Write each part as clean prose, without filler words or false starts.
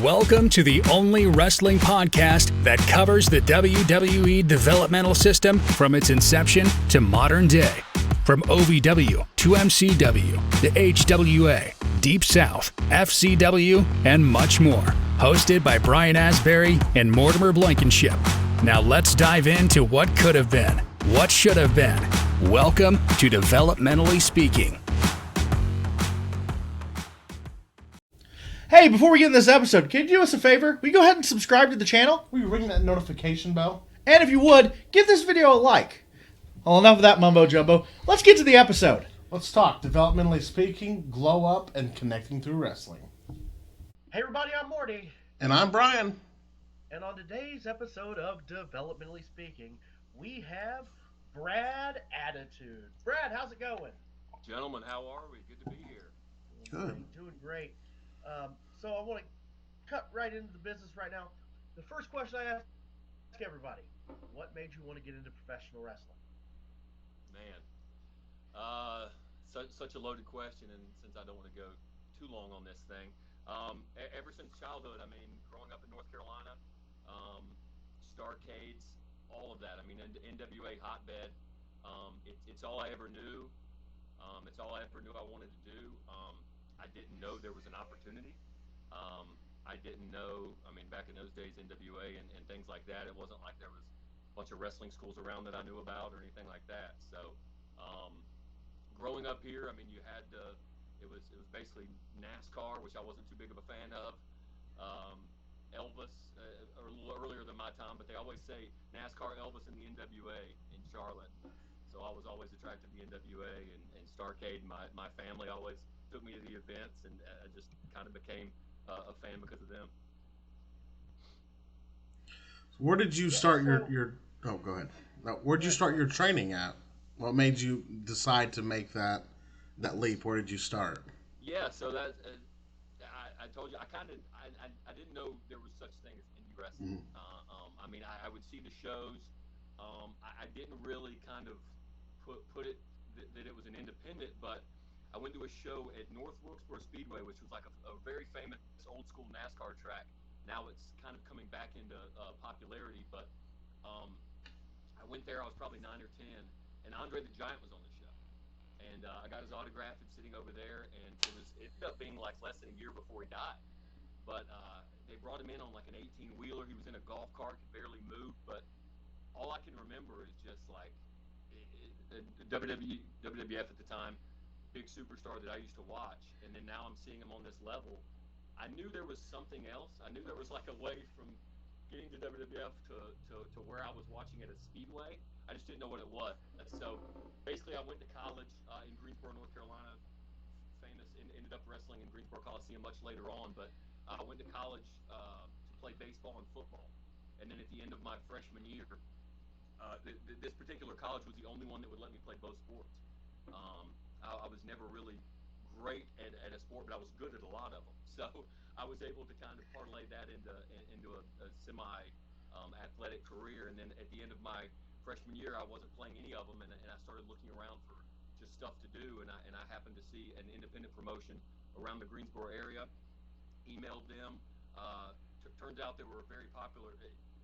Welcome to the only wrestling podcast that covers the WWE developmental system from its inception to modern day. From OVW to MCW, the HWA, Deep South, FCW, and much more. Hosted by Brian Asbury and Mortimer Blankenship. Now let's dive into what could have been, what should have been. Welcome to Developmentally Speaking. Hey, before we get in this episode, can you do us a favor? Will you go ahead and subscribe to the channel? Will you ring that notification bell? And if you would, give this video a like. Well, enough of that mumbo jumbo. Let's get to the episode. Let's talk developmentally speaking, glow up, and connecting through wrestling. Hey everybody, I'm Morty. And I'm Brian. And on today's episode of Developmentally Speaking, we have Brad Attitude. Brad, how's it going? Gentlemen, how are we? Good to be here. Good. Doing great. So I want to cut right into the business right now. The first question I ask everybody, what made you want to get into professional wrestling? Man, such a loaded question, and since I don't want to go too long on this thing, ever since childhood, I mean, growing up in North Carolina, Starcades, all of that. I mean, NWA hotbed. It's all I ever knew. It's all I ever knew I wanted to do. I didn't know there was an opportunity. I didn't know, I mean, back in those days, NWA and things like that, it wasn't like there was a bunch of wrestling schools around that I knew about or anything like that. So, growing up here, I mean, you had, it was basically NASCAR, which I wasn't too big of a fan of. Elvis, a little earlier than my time, but they always say NASCAR, Elvis, and the NWA in Charlotte. So I was always attracted to the NWA and Starcade. My family always took me to the events, and I just kind of became a fan because of them. Where did you start your oh, go ahead. Where did you start your training at? What made you decide to make that leap? Where did you start? Yeah, so that I told you, I didn't know there was such thing as indie wrestling. I mean, I would see the shows. I didn't really kind of put it that it was an independent, but I went to a show at North Wilkesboro Speedway, which was like a very famous old school NASCAR track. Now it's kind of coming back into popularity, but I went there. I was probably 9 or 10, and Andre the Giant was on the show, and I got his autograph and sitting over there, and it ended up being like less than a year before he died. But they brought him in on like an 18-wheeler. He was in a golf cart, could barely move, but all I can remember is just like WWF at the time, big superstar that I used to watch, and then now I'm seeing him on this level. I knew there was something else. I knew there was like a way from getting to WWF to where I was watching at a speedway. I just didn't know what it was. So basically I went to college in Greensboro, North Carolina, ended up wrestling in Greensboro Coliseum much later on, but I went to college to play baseball and football. And then at the end of my freshman year, this particular college was the only one that would let me play both sports. I was never really great at a sport, but I was good at a lot of them. So I was able to kind of parlay that into a semi-athletic career. And then at the end of my freshman year, I wasn't playing any of them, and I started looking around for just stuff to do. And I happened to see an independent promotion around the Greensboro area. Emailed them. Turns out they were very popular.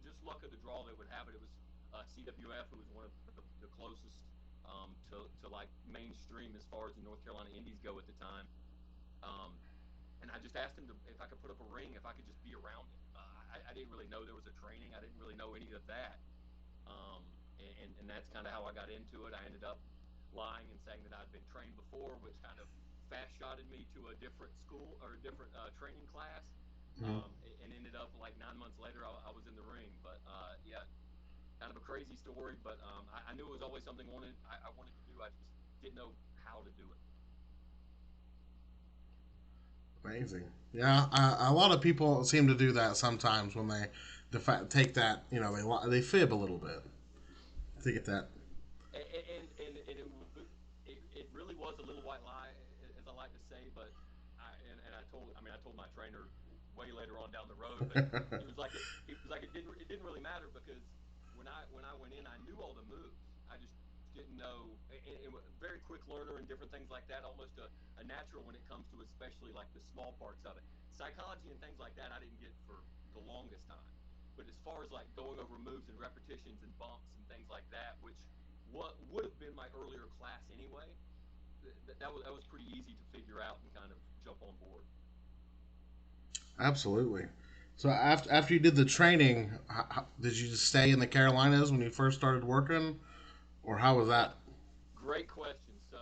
Just luck of the draw, they would have it. It was CWF, who was one of the closest to like mainstream as far as the North Carolina Indies go at the time. And I just asked him if I could put up a ring, if I could just be around it. I didn't really know there was a training. I didn't really know any of that. And that's kind of how I got into it. I ended up lying and saying that I'd been trained before, which kind of fast-shotted me to a different school or a different training class. And ended up like 9 months later, I was in the ring. But yeah, kind of a crazy story, but I knew it was always something I wanted to do. I just didn't know how to do it. Amazing. Yeah, a lot of people seem to do that sometimes when they take that, they fib a little bit to get that. And it really was a little white lie, as I like to say, but I told my trainer way later on down the road, but it was like it didn't really matter because when I went in, I knew all the moves. I just didn't know, and very quick learner and different things like that. Almost a natural when it comes to especially like the small parts of it. Psychology and things like that, I didn't get for the longest time. But as far as like going over moves and repetitions and bumps and things like that, which what would have been my earlier class anyway, that was pretty easy to figure out and kind of jump on board. Absolutely. So after you did the training, did you just stay in the Carolinas when you first started working, or how was Uh, that? Great question. So,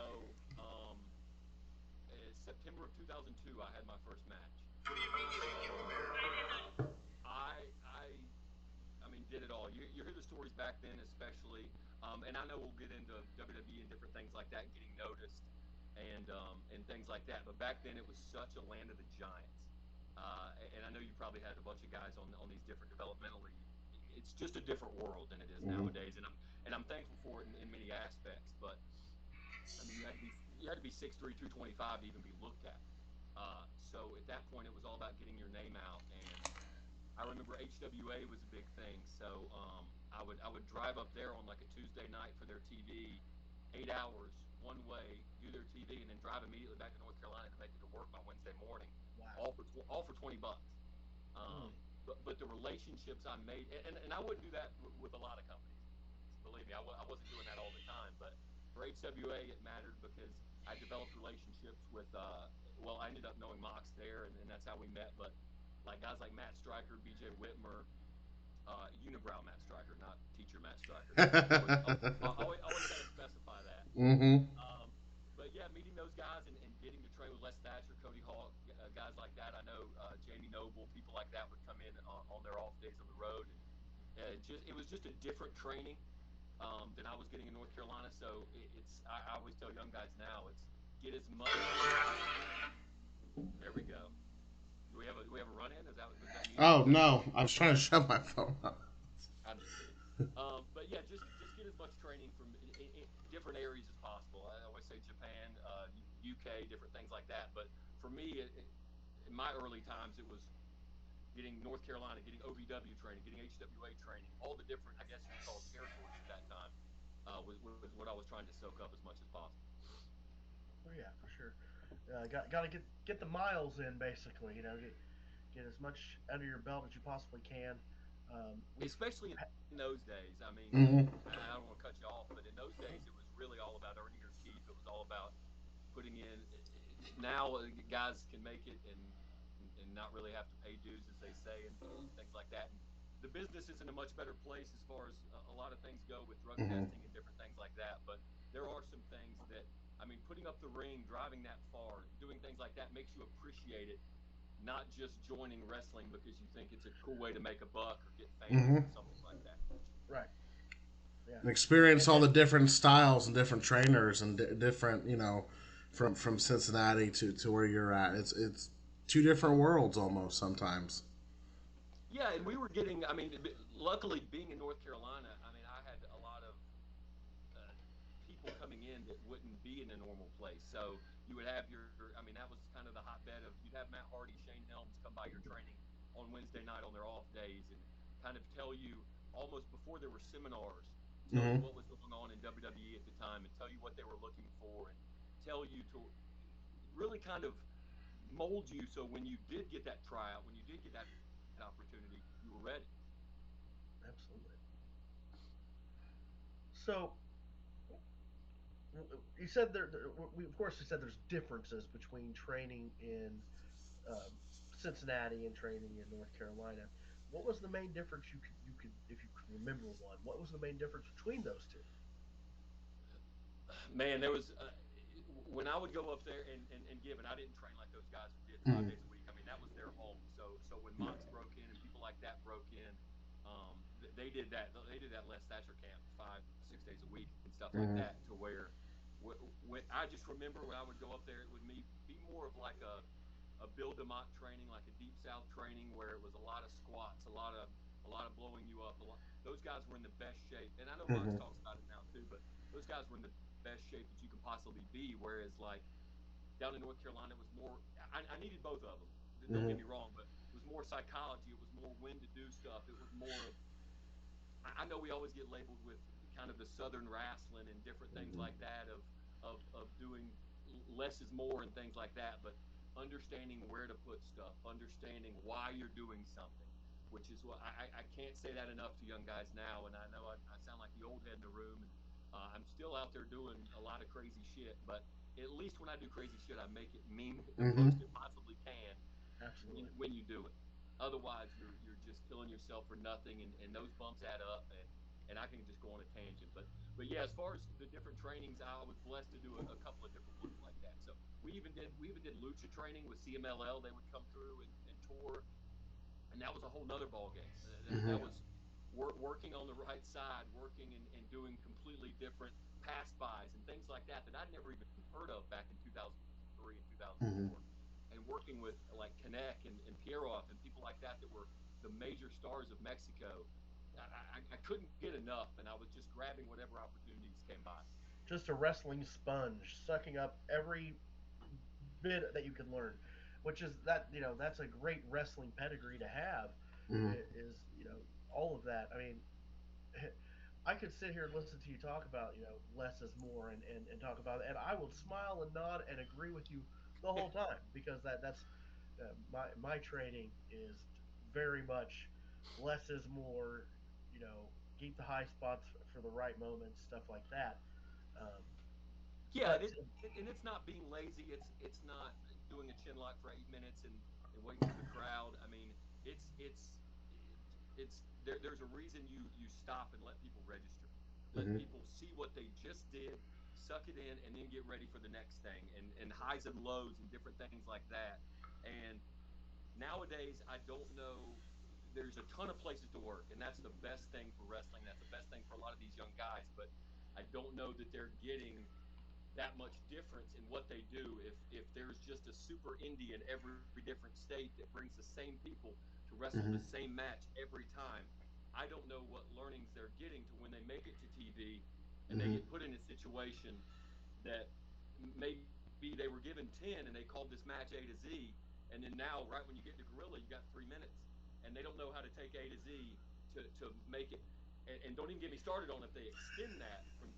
September of 2002, I had my first match, and I mean, did it all. You hear the stories back then, especially, and I know we'll get into WWE and different things like that, getting noticed, and things like that. But back then, it was such a land of the giants, and I know you probably had a bunch of guys on these different developmentally. It's just a different world than it is Hmm. nowadays, and I'm thankful for it in many aspects. But I mean, you had to be 6'3", 225 to even be looked at. So at that point, it was all about getting your name out. And I remember HWA was a big thing. So I would drive up there on like a Tuesday night for their TV, 8 hours one way, do their TV, and then drive immediately back to North Carolina to make it to work by Wednesday morning, Wow. all for $20. Mm. But the relationships I made, and I wouldn't do that with a lot of companies. Believe me, I wasn't doing that all the time. But for HWA, it mattered because I developed relationships with. Well, I ended up knowing Mox there, and that's how we met. But like guys like Matt Stryker, BJ Whitmer, Unibrow Matt Stryker, not teacher Matt Stryker. Always got to specify that. Hmm. Um, but yeah, meeting those guys and getting to train with Les Thatcher, Cody Hawk, guys like that. I know Jamie Noble, people like that would come in on their off days on the road, and it was just a different training than I was getting in North Carolina. So I always tell young guys now, it's get as much. There we go. Do we have a run in? Was that music Oh or something? no, I was trying to shut my phone up. I'm just kidding. But yeah, just get as much training from different areas as possible. I always say Japan, UK, different things like that. But for me, in my early times, it was getting North Carolina, getting OVW training, getting HWA training, all the different, I guess you would call it territories at that time, was what I was trying to soak up as much as possible. Oh yeah, for sure. Got to get the miles in, basically. Get as much under your belt as you possibly can. Especially We've in had, those days. I mean, Hmm. I don't want to cut you off, but in those days, it was really all about earning your keep. It was all about putting in. Now guys can make it and not really have to pay dues, as they say, and things like that. And the business is in a much better place as far as a lot of things go with drug Hmm. testing and different things like that. But there are some things that I mean, putting up the ring, driving that far, doing things like that makes you appreciate it, not just joining wrestling because you think it's a cool way to make a buck or get famous or Hmm. something like that. right. Yeah. And experience all And the different styles and different trainers and different, from Cincinnati to where you're at. It's two different worlds almost sometimes. Yeah, and we were getting. I mean, luckily being in North Carolina, I mean, I had a lot of people coming in that wouldn't be in a normal place. So you would have your. I mean, that was kind of the hotbed of. You'd have Matt Hardy, Shane Helms come by your training on Wednesday night on their off days and kind of tell you almost before there were seminars, tell you Hmm. what was going on in WWE at the time and tell you what they were looking for and tell you to really kind of mold you so when you did get that tryout, when you did get that opportunity, you were ready. absolutely. So you said we of course you said there's differences between training in um, Cincinnati and training in North Carolina. What was the main difference you could if you could remember one? What was the main difference between those two? Man, there was when I would go up there and give, and I didn't train like those guys did five Hmm. days a week. I mean, that was their home. So when Mox broke in and people like that broke in, they did that. They did that Les Thatcher camp 5 6 days a week and stuff like Hmm. that. To where when I just remember when I would go up there, it would be more of like a build a mock training, like a deep south training, where it was a lot of squats, a lot of blowing you up. Those guys were in the best shape, and I know Mox Hmm. talks about it now too, but those guys were in the best shape that you could possibly be. Whereas like down in North Carolina, it was more. I needed both of them. Don't get Hmm. me wrong, but it was more psychology. It was more when to do stuff. It was more of. I know we always get labeled with kind of the Southern wrestling and different things like that of doing less is more and things like that, but understanding where to put stuff, understanding why you're doing something, which is what I can't say that enough to young guys now. And I know I sound like the old head in the room, and I'm still out there doing a lot of crazy shit, but at least when I do crazy shit, I make it mean the most Mm-hmm. it possibly can Absolutely. when you do it. Otherwise, you're just killing yourself for nothing, and those bumps add up. And I can just go on a tangent, but yeah, as far as the different trainings, I was blessed to do a couple of different ones like that. So we even did lucha training with CMLL. They would come through and tour, and that was a whole nother ball game. That Mm-hmm. was working on the right side, working and doing completely different pass bys and things like that I'd never even heard of back in 2003 and Mm-hmm. 2004, and working with like Canek and Pieroff and people like that were the major stars of Mexico. I couldn't get enough, and I was just grabbing whatever opportunities came by. Just a wrestling sponge, sucking up every bit that you can learn, which is that that's a great wrestling pedigree to have. Mm-hmm. Is all of that. I mean, I could sit here and listen to you talk about less is more and talk about it, and I will smile and nod and agree with you the whole time because that's my training is very much less is more. Keep the high spots for the right moments, stuff like that. Um, Yeah, but and it's not being lazy. It's not doing a chin lock for 8 minutes and waiting for the crowd. I mean, it's it's there's a reason you stop and let people register, let Mm-hmm. people see what they just did, suck it in, and then get ready for the next thing, and highs and lows and different things like that. And nowadays, I don't know. There's a ton of places to work, and that's the best thing for wrestling. That's the best thing for a lot of these young guys. But I don't know that they're getting that much difference in what they do if there's just a super indie in every different state that brings the same people to wrestle the Mm-hmm. same match every time. I don't know what learnings they're getting to when they make it to TV and they Mm-hmm. get put in a situation that maybe they were given 10 and they called this match A to Z, and then now right when you get to Gorilla you got 3 minutes, and they don't know how to take A to Z to make it. And don't even get me started on if they extend that from,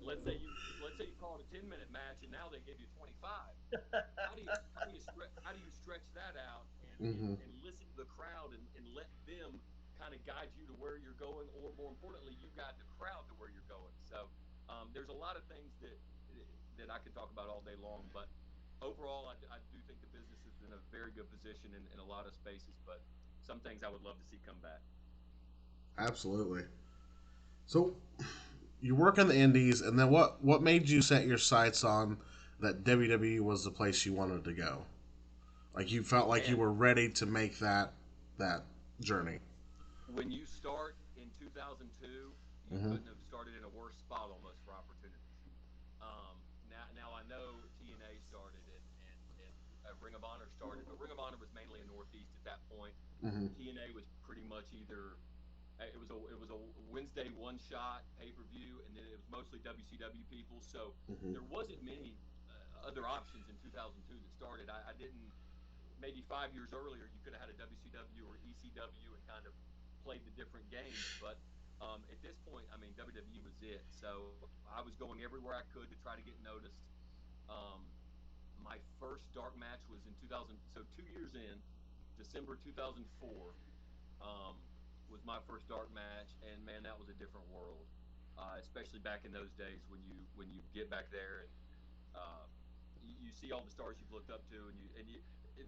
let's say you call it a 10-minute match and now they give you 25. How do you stretch that out Mm-hmm. and listen to the crowd and let them kind of guide you to where you're going, or more importantly, you guide the crowd to where you're going. So there's a lot of things that I could talk about all day long, but overall, I do think the business is in a very good position in a lot of spaces, but some things I would love to see come back. Absolutely. So you work in the indies, and then what made you set your sights on that WWE was the place you wanted to go? Like you felt like you Man, were ready to make that journey. when you start in 2002, you Mm-hmm. couldn't have started in a worse spot almost for opportunities. Now I know TNA started and Ring of Honor started, but Ring of Honor was mainly in Northeast at that point. Mm-hmm. TNA was pretty much either it was a Wednesday one shot pay per view, and then it was mostly WCW people. So Mm-hmm. there wasn't many other options in 2002 that started. I didn't. Maybe 5 years earlier, you could have had a WCW or ECW and kind of played the different games. But at this point, I mean, WWE was it. So I was going everywhere I could to try to get noticed. Um, my first dark match was in 2000. So 2 years in, December 2004, um, was my first dark match, and man, that was a different world. Especially back in those days when you get back there and uh, you see all the stars you've looked up to, and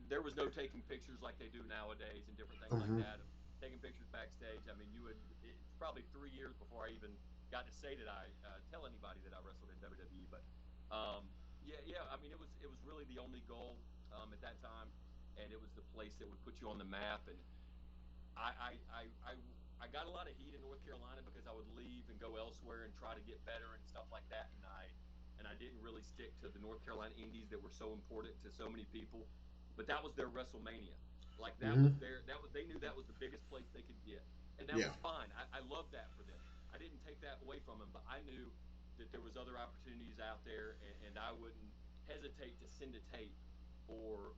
there was no taking pictures like they do nowadays and different things like Mm-hmm. that. Of taking pictures backstage. I mean, you would. It's probably 3 years before I even got to say that I tell anybody that I wrestled in WWE. But yeah, yeah. I mean, it was really the only goal at that time, and it was the place that would put you on the map. And I got a lot of heat in North Carolina because I would leave and go elsewhere and try to get better and stuff like that, and I didn't really stick to the North Carolina Indies that were so important to so many people. But that was their WrestleMania. Like that Mm-hmm. was their that was they knew that was the biggest place they could get, and that Yeah. was fine. I loved that for them. I didn't take that away from them, but I knew that there was other opportunities out there, and I wouldn't hesitate to send a tape or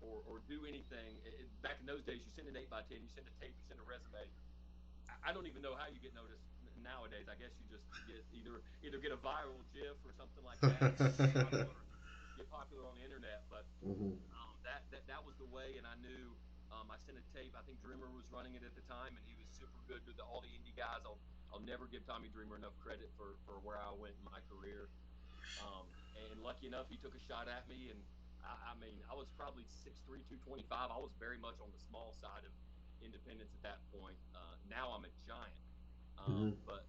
do anything. Back in those days, you send an 8x10, you send a tape, you send a resume. I don't even know how you get noticed nowadays. I guess you just get either get a viral GIF or something like that, or get popular on the internet. But Mhm. that was the way, and I knew. I sent a tape. I think Dreamer was running it at the time, and he was super good with all the indie guys. I'll never give Tommy Dreamer enough credit for where I went in my career. And lucky enough, he took a shot at me, and I mean, I was probably 6'3", 225. I was very much on the small side of independence at that point. Now I'm a giant, Mhm. but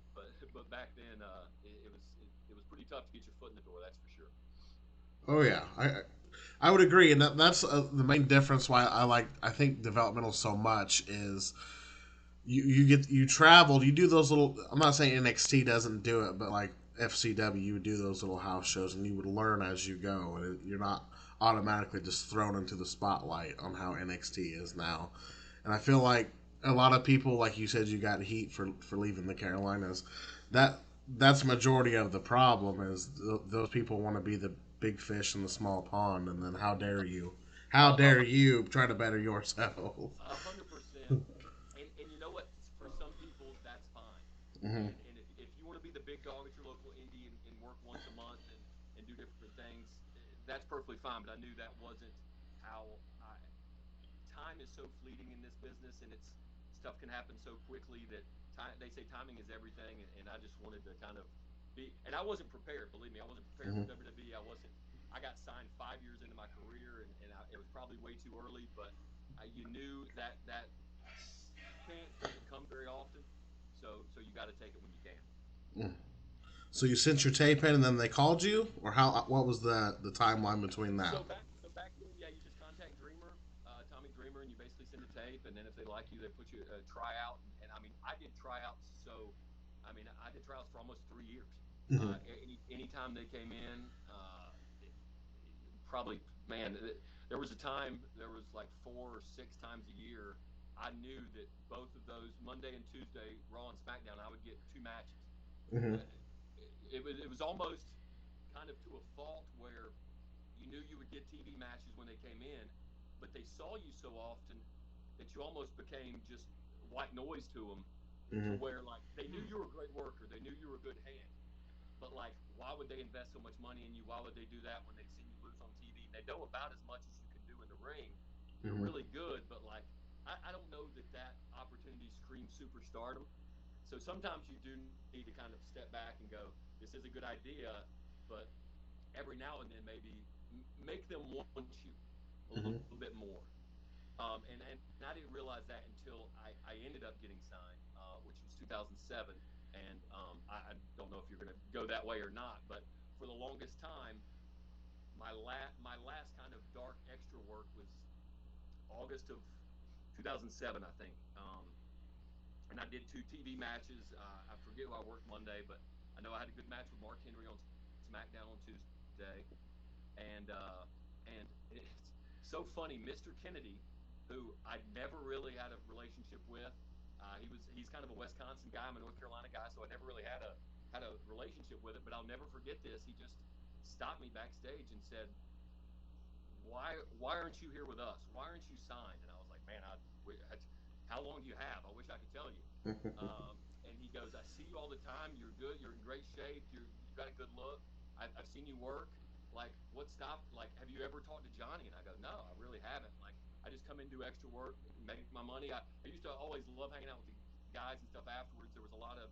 back then it was pretty tough to get your foot in the door. That's for sure. Oh yeah, I would agree, and that's the main difference why I think developmental so much is you traveled, you do those little. I'm not saying NXT doesn't do it, but like FCW, you would do those little house shows, and you would learn as you go, and you're not automatically just thrown into the spotlight on how NXT is now. And I feel like a lot of people, like you said, you got heat for leaving the Carolinas. That that's majority of the problem is those people want to be the big fish in the small pond, and then how A dare you try to better yourself? 100%. And you know what? For some people, that's fine. Hmm. And if you want to be the big dog at your local indie and work once a month and do different things, that's perfectly fine. But I knew that wasn't how I. Time is so fleeting in this business, and it's stuff can happen so quickly that time. They say timing is everything, and I just wanted to kind of be. And I wasn't prepared. Believe me, I wasn't prepared for Hmm. WWE. I wasn't. I got signed 5 years into my career, and it was probably way too early. But you knew that chance doesn't come very often, so you got to take it when you can. So you sent your tape in, and then they called you, or how? What was the timeline between that? So back then, yeah, you just contact Dreamer, Tommy Dreamer, and you basically send a tape, and then if they like you, they put you a tryout. And I mean, I did tryouts, so I mean, I did tryouts for almost 3 years. Hmm. Anytime they came in, probably man, there was a time there was like 4 or 6 times a year. I knew that both of those Monday and Tuesday Raw and SmackDown, I would get 2 matches. Hmm. Uh, it was almost kind of to a fault where you knew you would get TV matches when they came in, but they saw you so often that you almost became just white noise to them, to Hmm. where like they knew you were a great worker, they knew you were a good hand, but like why would they invest so much money in you? Why would they do that when they've seen you lose on TV? They know about as much as you can do in the ring. You're Hmm. really good, but like I don't know that opportunity screams superstardom. So sometimes you do need to kind of step back and go, this is a good idea, but every now and then maybe make them want you a little bit Hmm. more. And I didn't realize that until I ended up getting signed, which was 2007. And I don't know if you're going to go that way or not, but for the longest time, my last kind of dark extra work was August of 2007, I think. And I did 2 TV matches. I forget who I worked Monday, but I know I had a good match with Mark Henry on SmackDown on Tuesday, and it's so funny. Mr. Kennedy, who I'd never really had a relationship with, he's kind of a Wisconsin guy. I'm a North Carolina guy, so I never really had a relationship with it. But I'll never forget this. He just stopped me backstage and said, why aren't you here with us? Why aren't you signed? And I was like, man, how long do you have? I wish I could tell you. And he goes, I see you all the time. You're good. You're in great shape. You've got a good look. I've seen you work. Like, what stopped? Like, have you ever talked to Johnny? And I go, no, I really haven't. Like, I just come in, do extra work, make my money. I used to always love hanging out with the guys and stuff afterwards. There was a lot of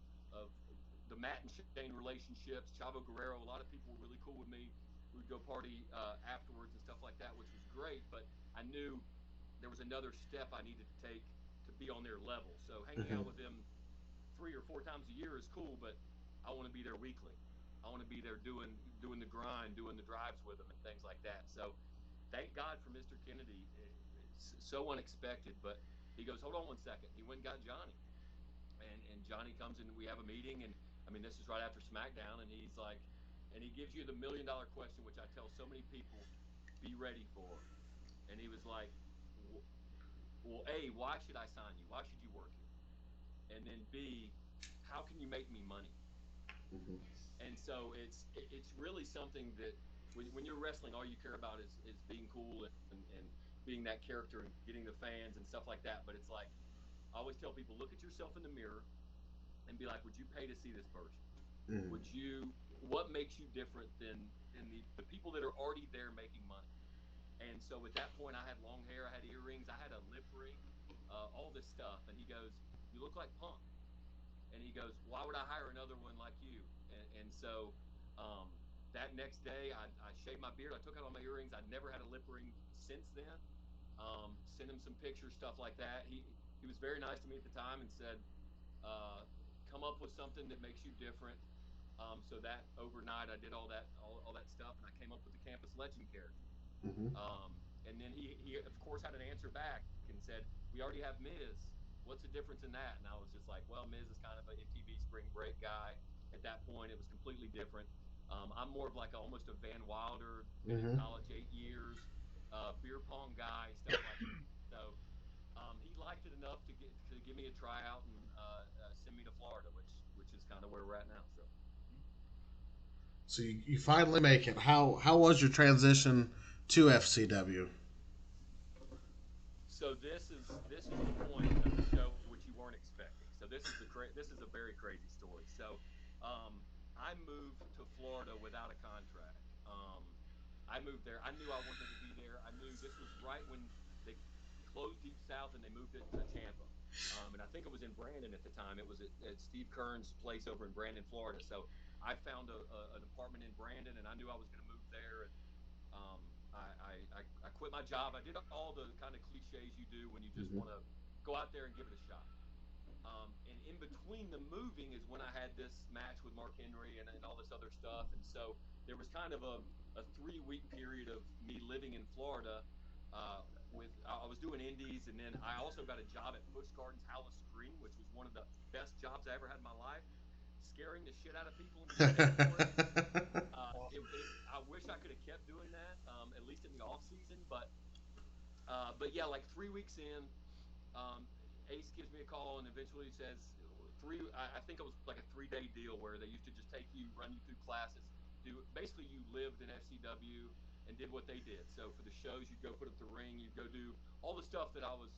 the Matt and Shane relationships, Chavo Guerrero. A lot of people were really cool with me. We would go party afterwards and stuff like that, which was great. But I knew there was another step I needed to take to be on their level. So hanging Hmm. out with them 3 or 4 times a year is cool, but I want to be there weekly. I want to be there doing the grind, doing the drives with them, and things like that. So thank God for Mr. Kennedy. It's so unexpected, but he goes, hold on 1 second. He went and got Johnny, and Johnny comes in. We have a meeting, and I mean this is right after SmackDown, and he's like, and he gives you the $1 million question, which I tell so many people, be ready for. And he was like, well, A, why should I sign you? Why should you work here? And then B, how can you make me money? And so it's really something that when you're wrestling, all you care about is being cool and being that character and getting the fans and stuff like that. But it's like I always tell people, look at yourself in the mirror and be like, would you pay to see this person? Mm-hmm. Would you? What makes you different than the people that are already there making money? And so at that point, I had long hair, I had earrings, I had a lip ring, all this stuff. And he goes, "You look like Punk." And he goes, "Why would I hire another one like you?" And so um, that next day, I shaved my beard, I took out all my earrings. I'd never had a lip ring since then. Sent him some pictures, stuff like that. He was very nice to me at the time and said, uh, "Come up with something that makes you different." So that overnight, I did all that stuff, and I came up with the campus legend character. Mm-hmm. And then he of course had an answer back and said, "We already have Miz. What's the difference in that?" And I was just like, "Well, Miz is kind of an MTV Spring Break guy. At that point, it was completely different. I'm more of like almost a Van Wilder, been in Mm-hmm. college 8 years, beer pong guy, stuff like that. So he liked it enough to give me a tryout and send me to Florida, which is kind of where we're at now. So So you finally make it. How was your transition to FCW? so this is the point of the show which you weren't expecting. So this is a very crazy story. So I moved to Florida without a contract. I moved there. I knew I wanted to be there. I knew this was right when they closed Deep South and they moved it to Tampa. And I think it was in Brandon at the time. It was at Steve Kern's place over in Brandon, Florida. So I found an apartment in Brandon, and I knew I was going to move there. And I quit my job. I did all the kind of cliches you do when you just Mm-hmm. want to go out there and give it a shot. And in between the moving is when I had this match with Mark Henry and all this other stuff. And so there was kind of a 3 week period of me living in Florida. With I was doing indies, and then I also got a job at Busch Gardens Howl of Scream, which was one of the best jobs I ever had in my life, scaring the shit out of people and getting paid for it. Awesome. I wish I could have kept doing that, at least in the off season. But yeah, like 3 weeks in, um, Ace gives me a call and eventually says three. I think it was like a 3 day deal where they used to just take you, run you through classes, do basically you lived in FCW and did what they did. So for the shows, you'd go put up the ring, you'd go do all the stuff that I was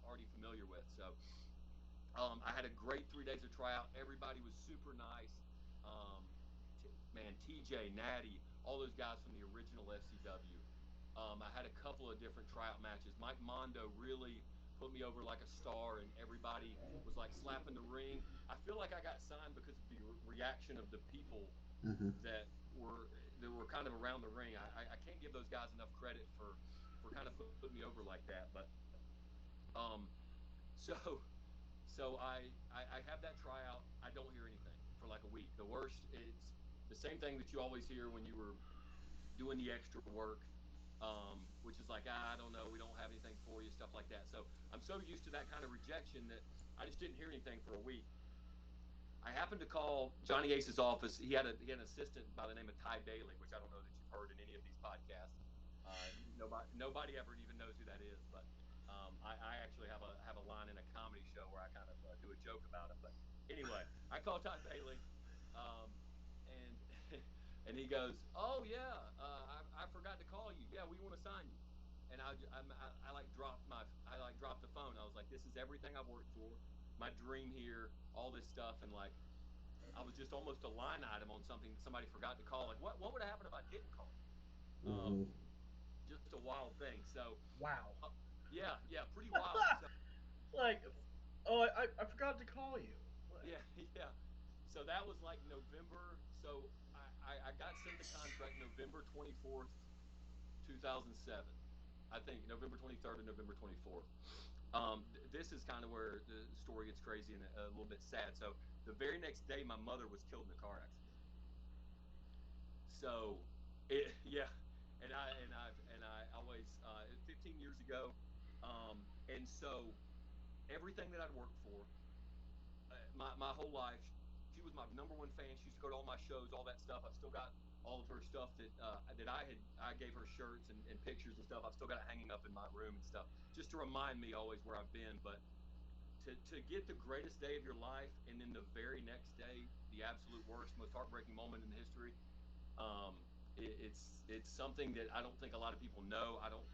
already familiar with. So I had a great 3 days of tryout. Everybody was super nice. Man, TJ, Natty, all those guys from the original FCW. I had a couple of different tryout matches. Mike Mondo really put me over like a star, and everybody was like slapping the ring. I feel like I got signed because of the reaction of the people Mm-hmm. that were kind of around the ring. I can't give those guys enough credit for kind of putting me over like that. But um, so I have that tryout. I don't hear anything for like a week. The worst, it's the same thing that you always hear when you were doing the extra work, which is like, I don't know, we don't have anything for you, stuff like that. So I'm so used to that kind of rejection that I just didn't hear anything for a week. I happened to call Johnny Ace's office. He had an assistant by the name of Ty Daly, which I don't know that you've heard in any of these podcasts. Nobody ever even knows who that is, but I actually have a line in a comedy show where I kind of do a joke about him. But anyway, I called Ty Bailey, um, and and he goes, "Oh yeah, I forgot to call you. Yeah, we want to sign you." And I like dropped the phone. I was like, "This is everything I've worked for, my dream here, all this stuff," and like I was just almost a line item on something that somebody forgot to call. Like, what would have happened if I didn't call you? Mm-hmm. Just a wild thing. So, Wow. uh, yeah, pretty wild. So, Like, oh, I forgot to call you. What? yeah, yeah. So that was like November. So I got sent the contract November 24th, 2007. I think November 23rd and November 24th. This is kind of where the story gets crazy and a little bit sad. So the very next day, my mother was killed in a car accident. So, yeah, and I always 15 years ago, and so everything that I'd worked for, my whole life, she was my number one fan. She used to go to all my shows, all that stuff. I've still got all of her stuff that I gave her shirts and pictures and stuff. I've still got it hanging up in my room and stuff, just to remind me always where I've been. But to get the greatest day of your life, and then the very next day, the absolute worst, most heartbreaking moment in history. It's something that I don't think a lot of people know. I don't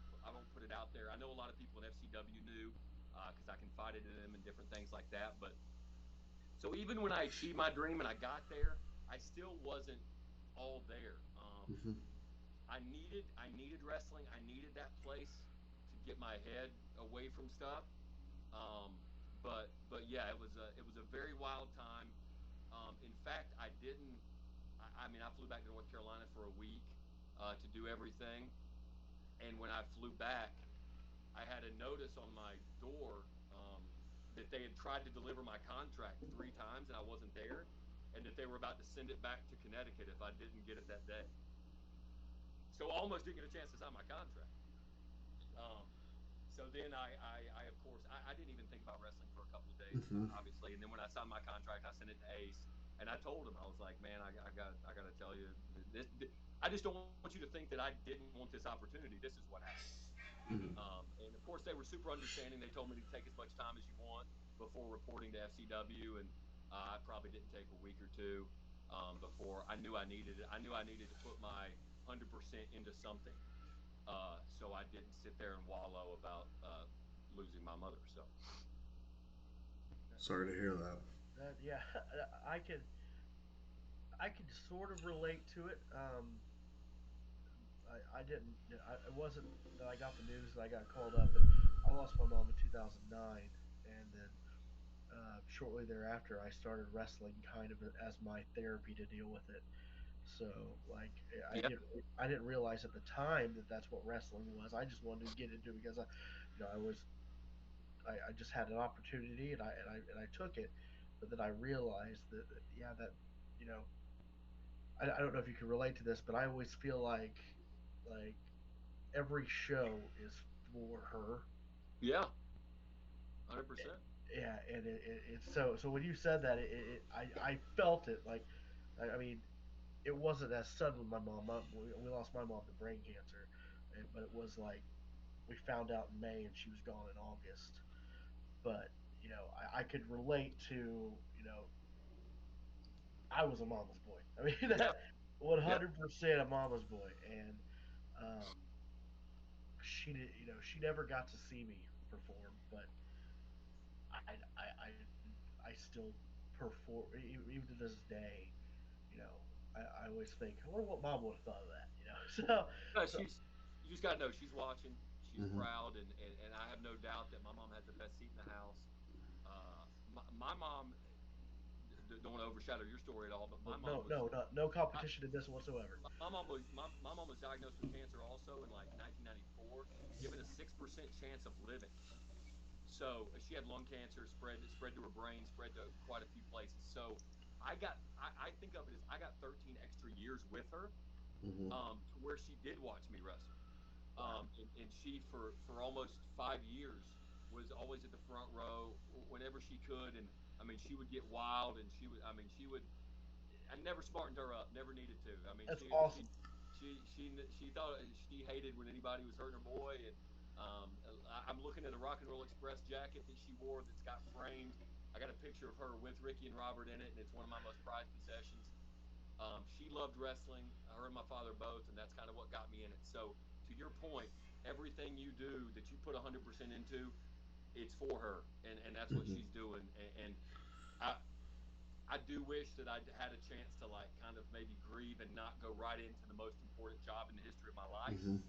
put it out there. I know a lot of people in FCW knew because I confided in them and different things like that. But So even when I achieved my dream and I got there, I still wasn't all there. Hmm. I needed wrestling. I needed that place to get my head away from stuff. Um, but yeah, it was a very wild time. In fact, I didn't. I mean, I flew back to North Carolina for a week to do everything, and when I flew back, I had a notice on my door that they had tried to deliver my contract 3 times and I wasn't there, and that they were about to send it back to Connecticut if I didn't get it that day. So I almost didn't get a chance to sign my contract. Um, so then I of course, I didn't even think about wrestling for a couple of days, Hmm. obviously. And then when I signed my contract, I sent it to Ace, and I told him I was like, man, I got to tell you, this, I just don't want you to think that I didn't want this opportunity. This is what happened. Hmm. And of course, they were super understanding. They told me to take as much time as you want before reporting to FCW, and I probably didn't take a week or two before I knew I needed it. I knew I needed to put my 100% into something, so I didn't sit there and wallow about losing my mother. So Sorry to hear that. Yeah, I could I could sort of relate to it. I didn't. It wasn't that I got the news that I got called up, but I lost my mom in 2009, and then shortly thereafter, I started wrestling kind of as my therapy to deal with it. So like yeah, I didn't realize at the time that that's what wrestling was. I just wanted to get into it because I just had an opportunity and I took it, but then I realized that yeah that you know I don't know if you can relate to this, but I always feel like every show is for her. yeah, 100%. Yeah, and it's so when you said that I felt it like I mean it wasn't as sudden with my mom. We lost my mom to brain cancer, but it was like we found out in May and she was gone in August. But I could relate to I was a mama's boy. I mean Yeah, that yeah. 100% a mama's boy, and um, she did. She never got to see me perform, but I still perform even to this day. You know, I always think, I wonder what mom would have thought of that. So She's you just gotta know she's watching. She's Hmm. proud, and I have no doubt that my mom has the best seat in the house. My mom don't want to overshadow your story at all, but my mom no, was no I, competition in this whatsoever. my mom was diagnosed with cancer also in like 1994, given a 6% chance of living. So she had lung cancer, spread to her brain, spread to quite a few places. So I think of it as I got 13 extra years with her, Hmm. to where she did watch me wrestle. Wow, And she for almost 5 years was always at the front row whenever she could. And I mean, she would get wild, and she would. I never smartened her up. Never needed to. I mean, that's awesome. she thought she hated when anybody was hurting her boy. And I'm looking at a Rock and Roll Express jacket that she wore that's got framed. I got a picture of her with Ricky and Robert in it, and it's one of my most prized possessions. She loved wrestling. Her and my father both, and that's kind of what got me in it. So to your point, everything you do that you put 100% into, it's for her, and that's what Hmm. she's doing. And I I do wish that I had a chance to like kind of maybe grieve and not go right into the most important job in the history of my life. Hmm.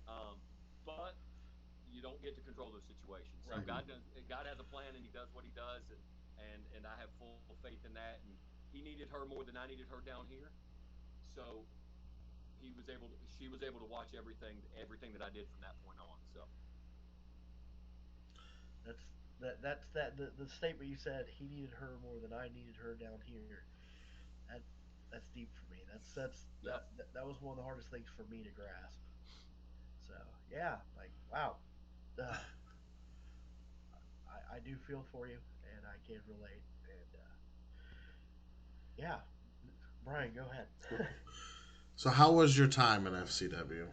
Um, but you don't get to control those situations. So Right. God has a plan, and He does what He does, and I have full faith in that. And He needed her more than I needed her down here. So she was able to watch everything that I did from that point on. So That's the statement you said. He needed her more than I needed her down here. That that's deep for me. yep, That was one of the hardest things for me to grasp. So yeah, like wow, uh, I do feel for you, and I can relate. And yeah, Brian, go ahead. So, how was your time in FCW?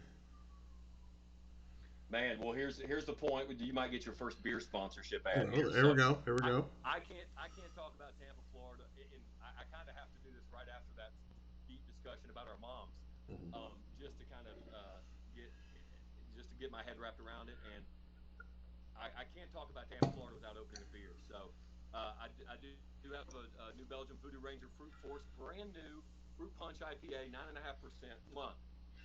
man. Well, here's the point. You might get your first beer sponsorship ad Oh, here. here we So go. Here we I go. I can't talk about Tampa, Florida, and I kind of have to do this right after that deep discussion about our moms, Hmm. just to kind of get just to get my head wrapped around it. And I can't talk about Tampa, Florida without opening a beer. So I do have a New Belgium Voodoo Ranger Fruit Force, brand new fruit punch IPA, 9.5%.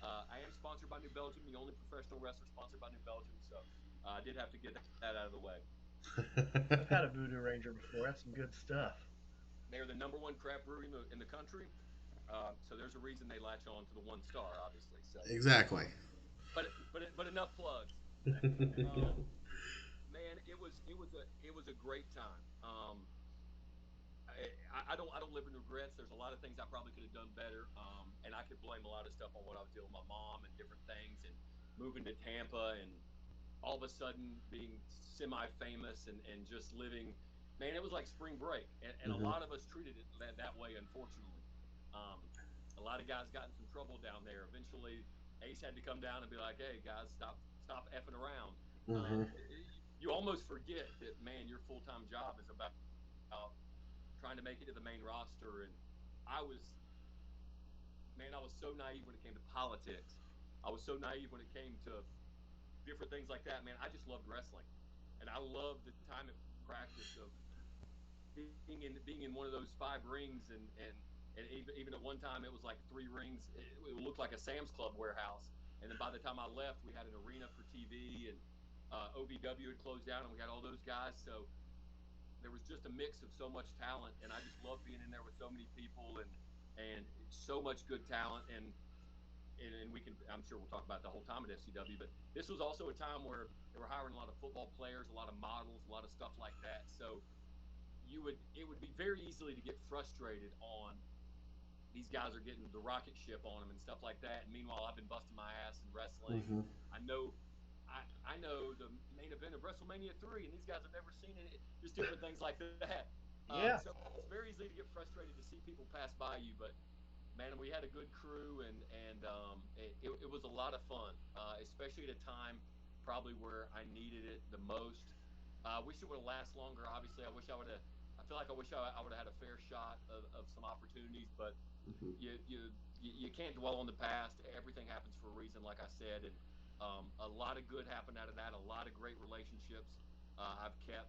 I am sponsored by New Belgium, the only professional wrestler sponsored by New Belgium, so I did have to get that out of the way. I've had a Voodoo Ranger before. That's some good stuff. They are the number one craft brewery in the country, so there's a reason they latch on to the 1 star, obviously. So, Exactly. but enough plugs. Um, Man, it was a great time. I don't live in regrets. There's a lot of things I probably could have done better, and I could blame a lot of stuff on what I was dealing with my mom and different things, and moving to Tampa, and all of a sudden being semi-famous and just living. Man, it was like spring break, and a Hmm. lot of us treated it that way. Unfortunately, um, a lot of guys got in some trouble down there. Eventually, Ace had to come down and be like, "Hey, guys, stop effing around." Hmm. You almost forget that, man, your full-time job is about trying to make it to the main roster. And I was, man, I was so naive when it came to politics. I was so naive when it came to different things like that. Man, I just loved wrestling, and I loved the time at practice of being in one of those 5 rings, and even at one time it was like 3 rings. It looked like a Sam's Club warehouse. And then by the time I left, we had an arena for TV, and OVW had closed down, and we had all those guys. So there was just a mix of so much talent, and I just loved being in there with so many people, and so much good talent. And we can, I'm sure we'll talk about the whole time at FCW, but this was also a time where they were hiring a lot of football players, a lot of models, a lot of stuff like that. So it would be very easily to get frustrated on these guys are getting the rocket ship on them and stuff like that. And meanwhile, I've been busting my ass in wrestling, and Hmm. I know I know the main event of WrestleMania 3, and these guys have never seen it. Just different things like that. So Yeah. it's very easy to get frustrated to see people pass by you, but man, we had a good crew, and it was a lot of fun, especially at a time probably where I needed it the most. I wish it would have lasted longer. Obviously, I wish I would have. I feel like I wish I would have had a fair shot of some opportunities, but Hmm. you can't dwell on the past. Everything happens for a reason, like I said, and a lot of good happened out of that. A lot of great relationships I've kept.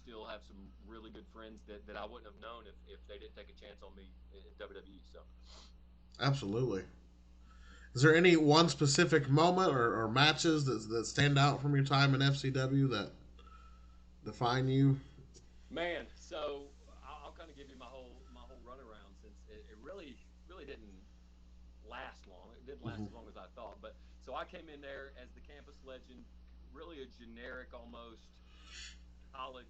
Still have some really good friends that I wouldn't have known if they didn't take a chance on me in WWE. So, Absolutely. Is there any one specific moment or matches that stand out from your time in FCW that define you? man, so I'll kind of give you my whole runaround, since it really didn't last long. It didn't last Hmm. as long as I thought. But so I came in there as the campus legend, really a generic almost college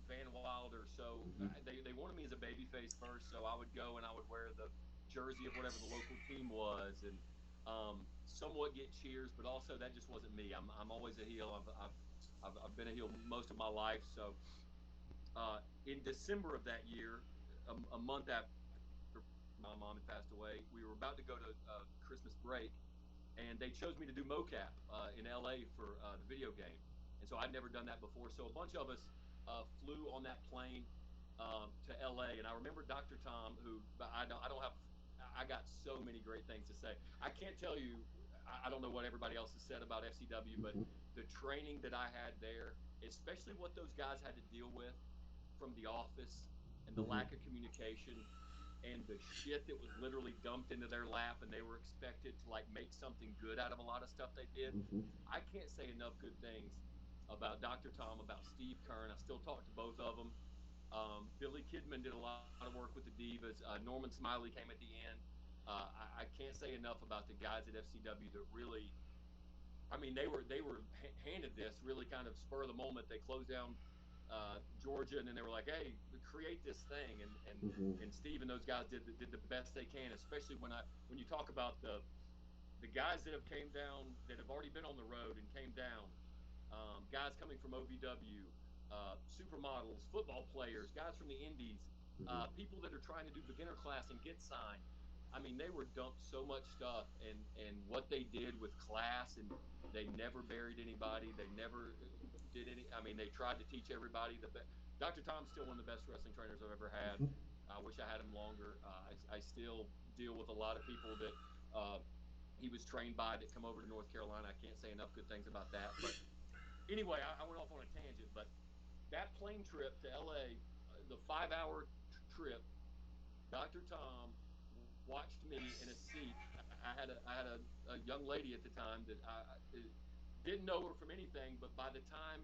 Van Wilder. So Hmm. they wanted me as a baby face first. So I would go and I would wear the jersey of whatever the local team was, and somewhat get cheers. But also that just wasn't me. I'm always a heel. I've been a heel most of my life. So in December of that year, a month after my mom had passed away, we were about to go to Christmas break, and they chose me to do mocap in LA for the video game. And so I'd never done that before. So a bunch of us flew on that plane to LA, and I remember Dr. Tom, who I don't have. I got so many great things to say. I can't tell you. I don't know what everybody else has said about FCW, but Hmm. the training that I had there, especially what those guys had to deal with from the office, and the Hmm. lack of communication, and the shit that was literally dumped into their lap, and they were expected to like make something good out of a lot of stuff they did. Hmm. I can't say enough good things about Dr. Tom, about Steve Kern. I still talk to both of them. Billy Kidman did a lot of work with the Divas. Norman Smiley came at the end. I can't say enough about the guys at FCW that really, I mean, they were handed this really kind of spur of the moment. They closed down Georgia, and then they were like, "Hey, create this thing." Hmm. And Steve and those guys did the best they can. Especially when you talk about the guys that have came down, that have already been on the road and came down, guys coming from OVW, supermodels, football players, guys from the Indies, Hmm. people that are trying to do beginner class and get signed. I mean, they were dumped so much stuff, and what they did with class, and they never buried anybody. They never did any. I mean, they tried to teach everybody. Dr. Tom's still one of the best wrestling trainers I've ever had. I wish I had him longer. I still deal with a lot of people that he was trained by that come over to North Carolina. I can't say enough good things about that. But anyway, I went off on a tangent, but that plane trip to LA, the 5 hour trip, Dr. Tom watched me in a seat. I had a young lady at the time that I didn't know her from anything, but by the time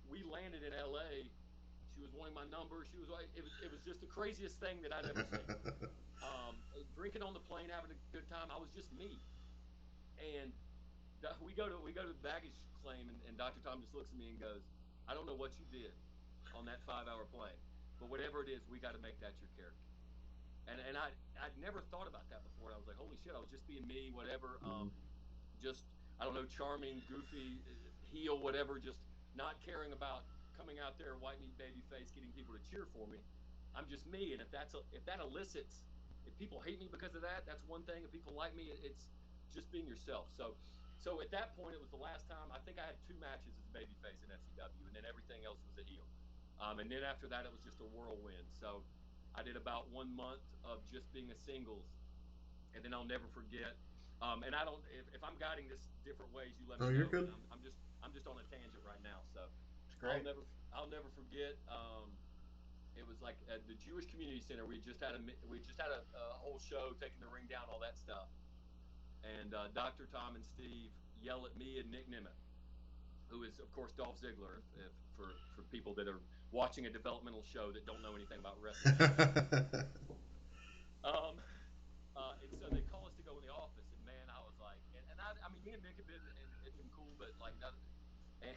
we landed in LA, she was wanting my number. She was like, it was just the craziest thing that I'd ever seen. Drinking on the plane, having a good time. I was just me, and we go to the baggage claim, and Dr. Tom just looks at me and goes, "I don't know what you did on that 5 hour plane, but whatever it is, we got to make that your character." And I'd never thought about that before. And I was like, "Holy shit!" I was just being me, whatever. Just I don't know, charming, goofy, heel, whatever. Just not caring about coming out there, white meat baby face, getting people to cheer for me. I'm just me, and if that elicits, if people hate me because of that, that's one thing. If people like me, it's just being yourself. So at that point, it was the last time. I think I had two matches as a baby face in FCW, and then everything else was a heel. And then after that, it was just a whirlwind. So I did about 1 month of just being a singles, and then I'll never forget. And I don't, if I'm guiding this different ways, you let Oh, me you're know. But good. I'm just on a tangent right now. So It's I'll great. never I'll never forget. It was like at the Jewish Community Center. We just had a whole show, taking the ring down, all that stuff. And Dr. Tom and Steve yell at me and Nick Nemeth, who is of course Dolph Ziggler. If for people that are watching a developmental show that don't know anything about wrestling. Um, and so they call us to go in the office, and man, I was like, I mean, me and Nick had been cool, but like, and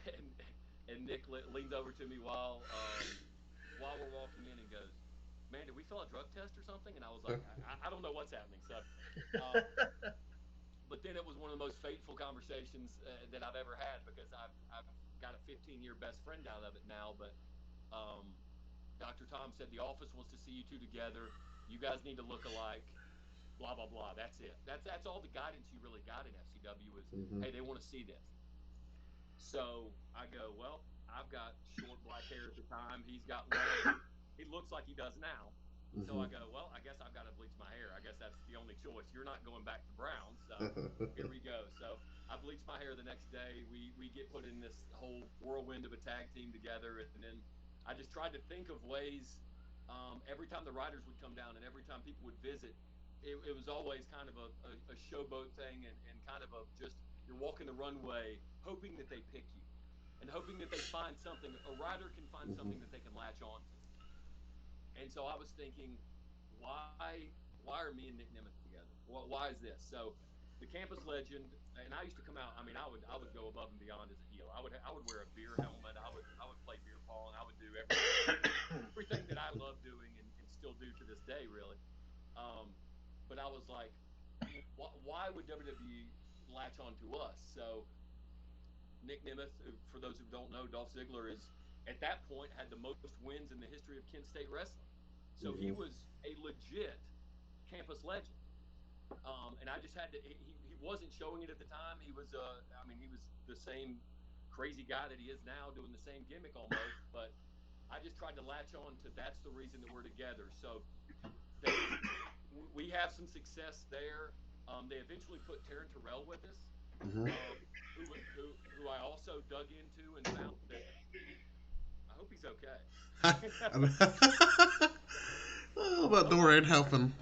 and Nick leans over to me while we're walking in and goes, "Man, did we fill a drug test or something?" And I was like, "I don't know what's happening." So, uh, but then it was one of the most fateful conversations that I've ever had, because I've got a 15-year best friend out of it now. But um, Dr. Tom said the office wants to see you two together. You guys need to look alike. Blah blah blah. That's it. That's all the guidance you really got in FCW was, Hmm. hey, they want to see this. So I go, well, I've got short black hair at the time. He's got long. He looks like he does now. So Hmm. I go, well, I guess I've got to bleach my hair. I guess that's the only choice. You're not going back to brown, so here we go. So I bleach my hair the next day. We get put in this whole whirlwind of a tag team together, and then I just tried to think of ways. Every time the riders would come down, and every time people would visit, it was always kind of a showboat thing, and kind of a just, you're walking the runway hoping that they pick you, and hoping that they find something, a rider can find Hmm. something that they can latch on to. And so I was thinking, why are me and Nick Nemeth together? Why is this? So the campus legend, and I used to come out. I mean, I would go above and beyond as a heel. I would wear a beer helmet. I would play beer pong. I would do everything that I love doing, and still do to this day, really. Um, but I was like, why would WWE latch on to us? So Nick Nemeth, for those who don't know, Dolph Ziggler is at that point had the most wins in the history of Kent State wrestling. So he Hmm. was a legit campus legend. And I just had to. He wasn't showing it at the time. He was I mean, he was the same crazy guy that he is now, doing the same gimmick almost. But I just tried to latch on to, that's the reason that we're together. So they we have some success there. They eventually put Taryn Terrell with us, Hmm. who I also dug into and found that, I hope he's okay. Oh, I about hope I Dorian didn't helping.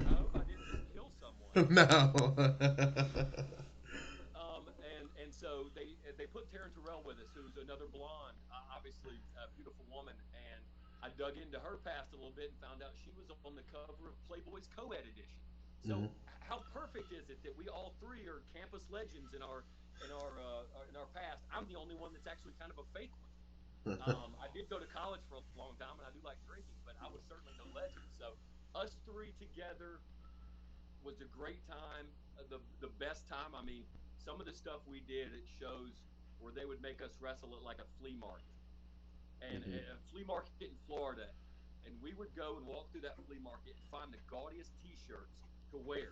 I hope I didn't just kill someone. No. And so they put Taryn Terrell with us, who's another blonde, obviously a beautiful woman. And I dug into her past a little bit and found out she was on the cover of Playboy's Co-Ed edition. So Hmm. how perfect is it that we all three are campus legends in our past? I'm the only one that's actually kind of a fake one. I did go to college for a long time, and I do like drinking, but I was certainly no legend. So us three together was a great time, the best time. I mean, some of the stuff we did at shows where they would make us wrestle at like a flea market, and Hmm. a flea market in Florida, and we would go and walk through that flea market and find the gaudiest T-shirts to wear.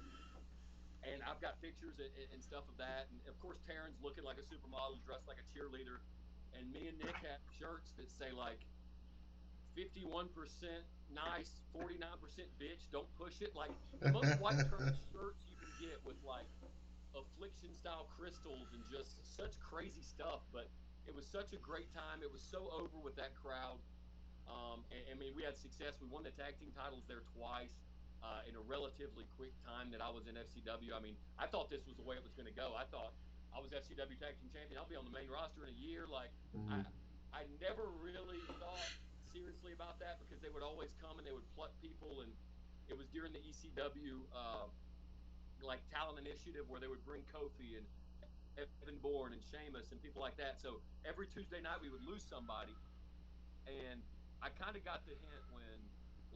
And I've got pictures and stuff of that, and of course Taryn's looking like a supermodel, dressed like a cheerleader, and me and Nick have shirts that say like 51% nice, 49% bitch, don't push it. Like the most white trash shirts you can get, with like affliction style crystals and just such crazy stuff. But it was such a great time. It was so over with that crowd. I mean, we had success. We won the tag team titles there twice in a relatively quick time that I was in FCW. I mean, I thought this was the way it was going to go. I thought I was FCW tag team champion. I'll be on the main roster in a year. Like Mm-hmm. I never really thought seriously about that because they would always come and they would pluck people, and it was during the ECW like talent initiative where they would bring Kofi and Evan Bourne and Sheamus and people like that. So every Tuesday night we would lose somebody, and I kind of got the hint when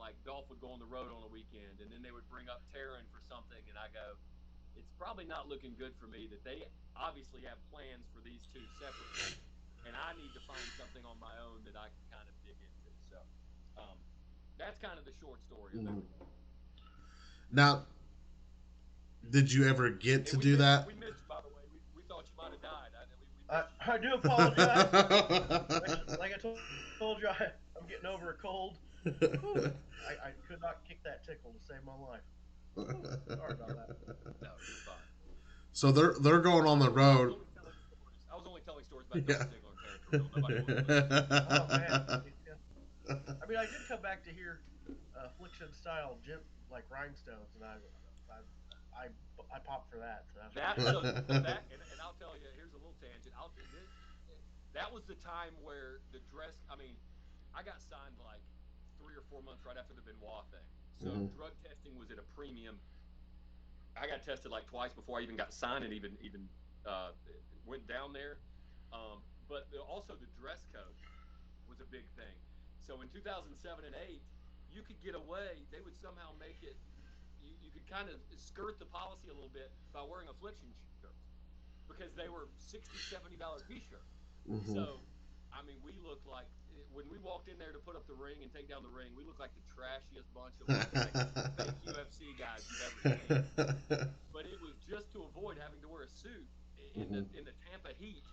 like Dolph would go on the road on a weekend, and then they would bring up Taryn for something, and I go, it's probably not looking good for me that they obviously have plans for these two separately, and I need to find something on my own that I can kind of dig into. So um, that's kind of the short story of Mm-hmm. everything. Now, did you ever get And to do that? we missed you, by the way. We thought you might have died. We missed you. I do apologize. Like I told you, I'm getting over a cold. Whew. I could not kick that tickle to save my life. Whew. Sorry about that. No, you're fine. So they're going on the I was road. only telling stories. I was only telling stories about Dolph Yeah. Ziggler and Terrence for real. Nobody wanted to listen. Oh man. I mean, I did come back to hear Affliction style gym like rhinestones, and I I I popped for that. So that's for That sure. so that and I'll tell you. Here's a little tangent. That was the time where the dress. I mean, I got signed like 3 or 4 months right after the Benoit thing. So Hmm. drug testing was at a premium. I got tested like twice before I even got signed and even uh, went down there. Also the dress code was a big thing. So in 2007 and 8, you could get away. They would somehow make it. You could kind of skirt the policy a little bit by wearing affliction shirts because they were $60, $70 t-shirts. Hmm. So I mean, we looked like when we walked in there to put up the ring and take down the ring, we looked like the trashiest bunch of like fake UFC guys you've ever seen. But it was just to avoid having to wear a suit Hmm. in the Tampa heat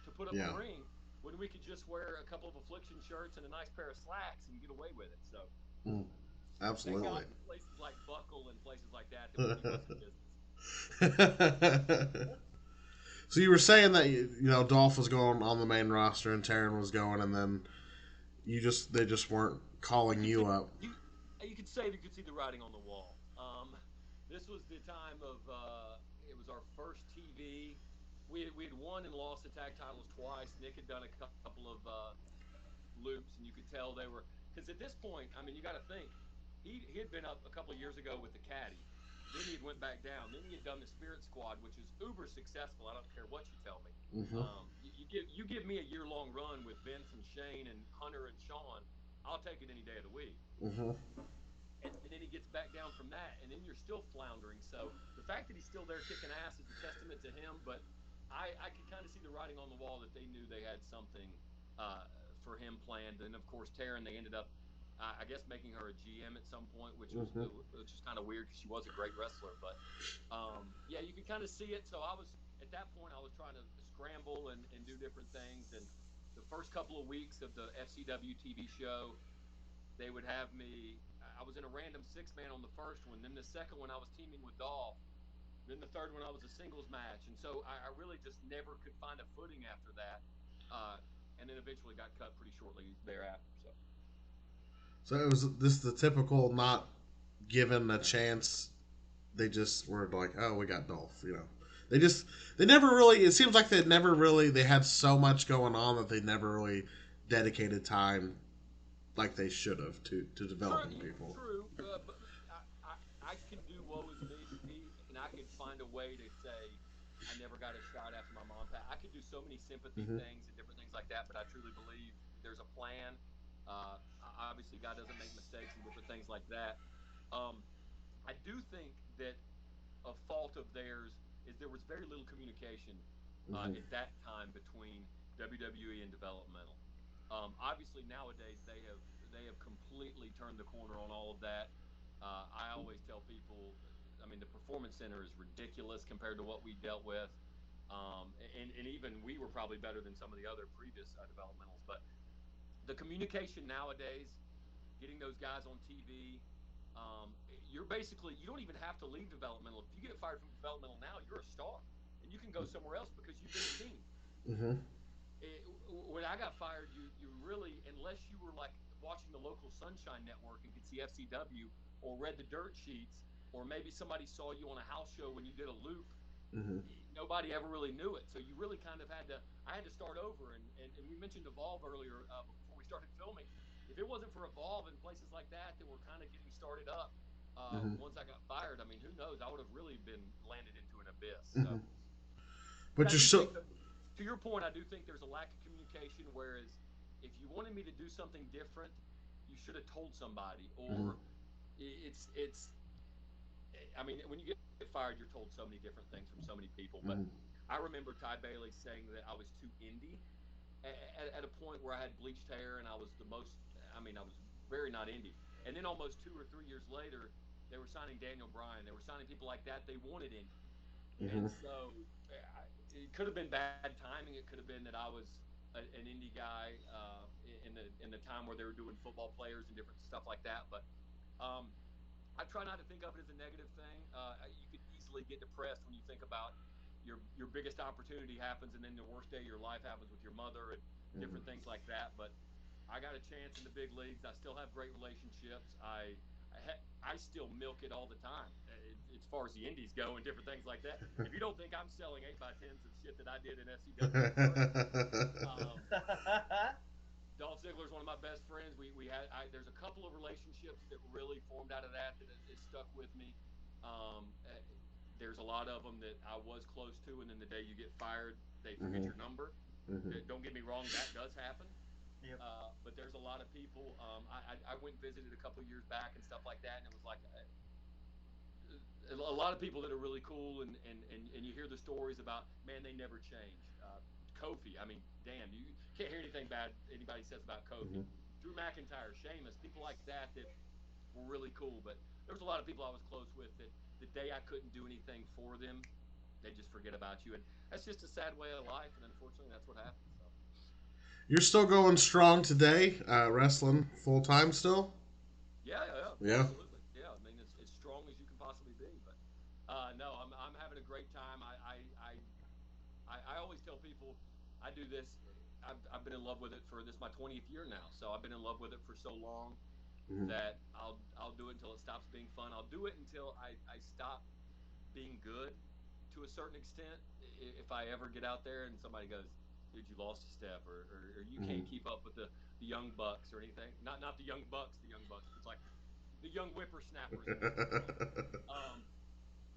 to put up a Yeah. ring when we could just wear a couple of affliction shirts and a nice pair of slacks and get away with it. So Mm. thank Absolutely. God for places like Buckle and places like that would keep us in business. So you were saying that Dolph was going on the main roster and Taryn was going, and then they just weren't calling You you could up. you could say you could see the writing on the wall. This was the time of it was our first TV. We had won and lost the tag titles twice. Nick had done a couple of loops, and you could tell they were because at this point, I mean, you got to think he had been up a couple of years ago with the Caddy. Then he had went back down. Then he had done the Spirit Squad, which is uber successful. I don't care what you tell me. Hmm. You give me a year long run with Vince and Shane and Hunter and Sean, I'll take it any day of the week. Hmm. And then he gets back down from that, and then you're still floundering. So the fact that he's still there kicking ass is a testament to him. But I could kind of see the writing on the wall that they knew they had something uh, for him planned. And of course, Taryn, they ended up, I guess, making her a GM at some point, Hmm. which was kind of weird because she was a great wrestler. But yeah, you could kind of see it. So I was at that point, I was trying to scramble and do different things. And the first couple of weeks of the FCW TV show, they would have me. I was in a random six man on the first one. Then the second one, I was teaming with Dolph. Then the third one, I was a singles match. And so I really just never could find a footing after that. Uh, and then eventually got cut pretty shortly thereafter. So So it was this the typical not given a chance. They just were like, oh, we got Dolph. They just they never really. It seems like they had so much going on that they never really dedicated time like they should have to developing people. true. But I can do woe is me, and I could find a way to say I never got a shot after my mom passed. I could do so many sympathy Hmm. things and different things like that. But I truly believe there's a plan. Obviously, God doesn't make mistakes and different things like that. Um, I do think that a fault of theirs is there was very little communication Hmm. at that time between WWE and developmental. Obviously, nowadays they have completely turned the corner on all of that. I always tell people, I mean, the performance center is ridiculous compared to what we dealt with, and even we were probably better than some of the other previous developmentals. But the communication nowadays, getting those guys on TV. You're basically you don't even have to leave developmental. If you get fired from developmental now, you're a star, and you can go somewhere else because you've been a team. Hmm. when I got fired, you really, unless you were like watching the local Sunshine Network and could see FCW or read the dirt sheets, or maybe somebody saw you on a house show when you did a loop, Hmm. nobody ever really knew it. So you really kind of had to. I had to start over. And we mentioned Evolve earlier before we started filming. If it wasn't for Evolve and places like that that were kind of getting started up, Hmm. once I got fired, I mean, who knows? I would have really been landed into an abyss. Hmm. So. But But I you're do still. think that, to your point, I do think there's a lack of communication. Whereas, if you wanted me to do something different, you should have told somebody. Hmm. Or it's. I mean, when you get fired, you're told so many different things from so many people. But Hmm. I remember Ty Bailey saying that I was too indie at a point where I had bleached hair and I was the most. I mean, I was very not indie. And then almost 2 or 3 years later, they were signing Daniel Bryan. They were signing people like that. They wanted indie. Hmm. And so it could have been bad timing. It could have been that I was an indie guy in the time where they were doing football players and different stuff like that. But um, I try not to think of it as a negative thing. You could easily get depressed when you think about your biggest opportunity happens, and then the worst day of your life happens with your mother and Hmm. different things like that. But I got a chance in the big leagues. I still have great relationships. I still milk it all the time as far as the indies go and different things like that. If you don't think I'm selling 8x10s of shit that I did in FCW, you're crazy. Um, Dolph Ziggler is one of my best friends. There's a couple of relationships that really formed out of that that is stuck with me. There's a lot of them that I was close to, and then the day you get fired, they forget Hmm. your number. Hmm. Don't get me wrong, that does happen. Yep. But there's a lot of people. I went and visited a couple of years back and stuff like that, and it was like a lot of people that are really cool, and you hear the stories about, man, they never changed. Kofi, I mean, damn, you can't hear anything bad anybody says about Hmm. Kofi. Drew McIntyre, Sheamus, people like that were really cool. But there was a lot of people I was close with that the day I couldn't do anything for them, they just forget about you, and that's just a sad way of life. And unfortunately, that's what happens. So. You're still going strong today, wrestling full time still. Yeah, yeah, yeah, Yeah. absolutely. Yeah, I mean, it's as strong as you can possibly be. But no, I'm having a great time. I always tell people I do this. I've been in love with it for this is my 20th year now. So I've been in love with it for so long Hmm. that I'll do it until it stops being fun. I'll do it until I stop being good to a certain extent. If I ever get out there and somebody goes, "Dude, you lost a step," or you Hmm. can't keep up with the young bucks or anything. Not the young bucks, but it's like the young whippersnappers in North Carolina. Um,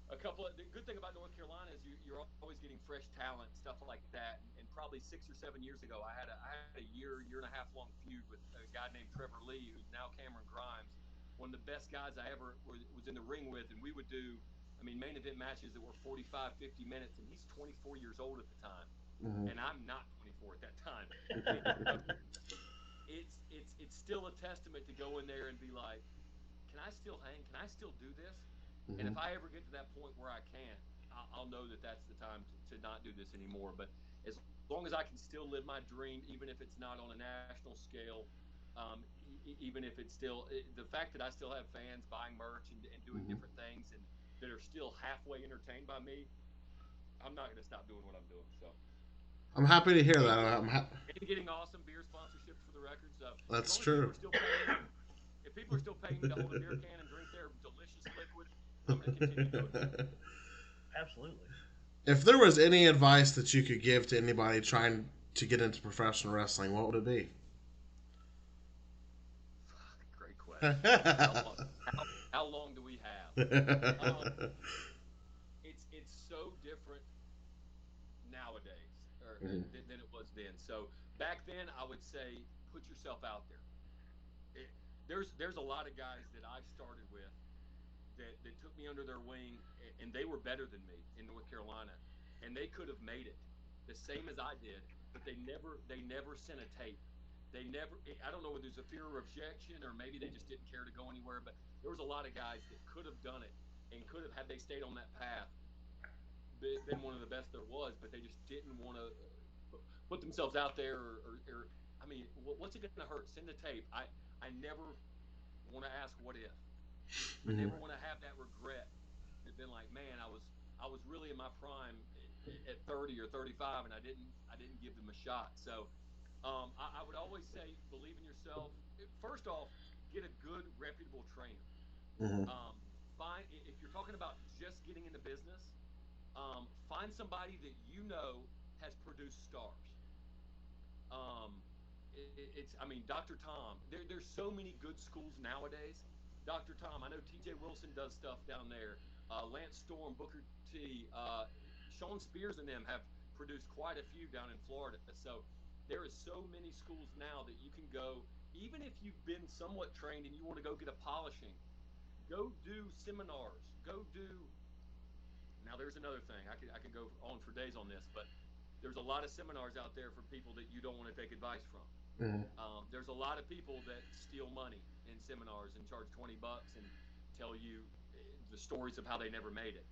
a couple of the good thing about North Carolina is you're always getting fresh talent, stuff like that. And probably 6 or 7 years ago, I had a year and a half long feud with a guy named Trevor Lee, who's now Cameron Grimes, one of the best guys I ever was in the ring with. And we would do, I mean, main event matches that were 45, 50 minutes, and he's 24 years old at the time, Hmm. and I'm not 24 at that time. And so it's still a testament to go in there and be like, can I still hang? Can I still do this? And Hmm. if I ever get to that point where I can't, I'll know that that's the time to not do this anymore. But as long as I can still live my dream, even if it's not on a national scale, even if it's still the fact that I still have fans buying merch and doing Hmm. different things and that are still halfway entertained by me, I'm not going to stop doing what I'm doing. So, I'm happy to hear and that. getting and getting awesome beer sponsorships for the record. So as That's long as people true. are still paying me, if people are still paying me to hold a beer can and drink their delicious liquid, I'm going to continue doing that. Absolutely. If there was any advice that you could give to anybody trying to get into professional wrestling, what would it be? Fuck, great question. How long do we have? Um, it's so different nowadays Mhm. than it was then. So back then, I would say put yourself out there. It, there's a lot of guys that I started with that took me under their wing, and they were better than me in North Carolina, and they could have made it the same as I did, but they never sent a tape. They never. I don't know whether there's a fear of rejection or maybe they just didn't care to go anywhere. But there was a lot of guys that could have done it and could have, had they stayed on that path, been one of the best there was. But they just didn't want to put themselves out there, or I mean, what's it going to hurt? Send a tape. I never want to ask what if. I Mhm. never want to have that regret. Been like, man, I was really in my prime. at 30 or 35, and I didn't give them a shot. So I would always say believe in yourself. First off, get a good reputable trainer. Mm-hmm. Um, find if you're talking about just getting into business, find somebody that you know has produced stars. Um, it's I mean Dr. Tom. There's so many good schools nowadays. Dr. Tom. I know T.J. Wilson does stuff down there. Lance Storm, Booker T, Sean Spears, and them have produced quite a few down in Florida. So there is so many schools now that you can go. Even if you've been somewhat trained and you want to go get a polishing, go do seminars. Go do now. There's another thing. I could go on for days on this, but there's a lot of seminars out there for people that you don't want to take advice from. Mm-hmm. There's a lot of people that steal money in seminars and charge $20 and tell you the stories of how they never made it.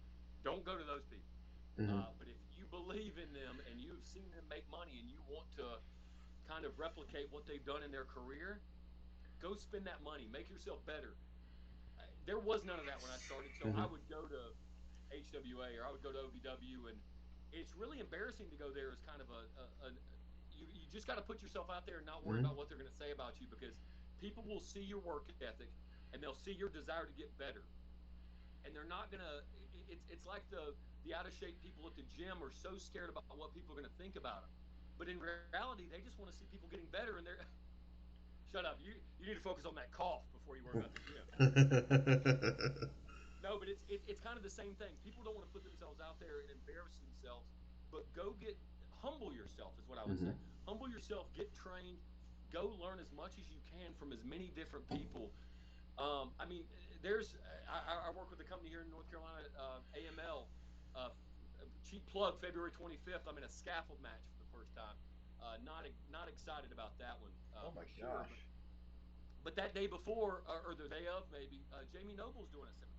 Don't go to those people. Mm-hmm. But if you believe in them and you've seen them make money and you want to kind of replicate what they've done in their career, go spend that money. Make yourself better. There was none of that when I started, so I Mm-hmm. would go to HWA or I would go to OVW, and it's really embarrassing to go there as kind of a you just got to put yourself out there and not worry Mm-hmm. about what they're going to say about you because people will see your work ethic and they'll see your desire to get better, and they're not gonna. It's like the out of shape people at the gym are so scared about what people are going to think about them, but in reality they just want to see people getting better, and they're shut up. You need to focus on that cough before you worry about the gym. No, but it's kind of the same thing. People don't want to put themselves out there and embarrass themselves, but go get humble yourself is what I would Mm-hmm. say. Humble yourself, get trained, go learn as much as you can from as many different people. I mean, there's I work with a company here in North Carolina, AML. Cheap plug, February 25th. I'm in a scaffold match for the first time. Not excited about that one Oh my for sure, gosh. but that day before or the day of maybe Jamie Noble's doing a seminar.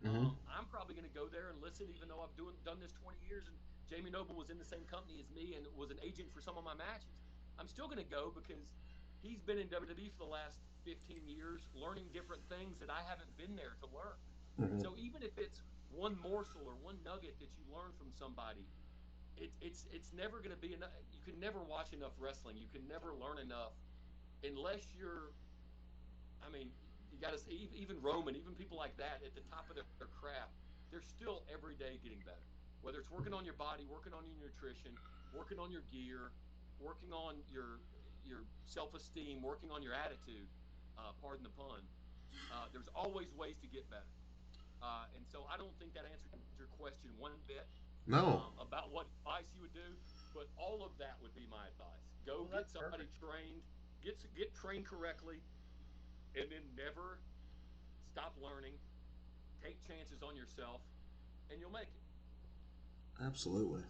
Mm-hmm. I'm probably going to go there and listen, even though I've done this 20 years and Jamie Noble was in the same company as me and was an agent for some of my matches. I'm still going to go because he's been in WWE for the last 15 years, learning different things that I haven't been there to learn. Mm-hmm. So even if it's one morsel or one nugget that you learn from somebody, it's never going to be enough. You can never watch enough wrestling. You can never learn enough unless you're I mean, you got to say, even Roman, even people like that at the top of their craft, they're still every day getting better. Whether it's working on your body, working on your nutrition, working on your gear, working on your self esteem, working on your attitude. Pardon the pun. There's always ways to get better. And so I don't think that answers your question one bit No, about what advice you would do, but all of that would be my advice. Go Well, get that's somebody perfect. trained, get trained correctly, and then never stop learning, take chances on yourself, and you'll make it. absolutely.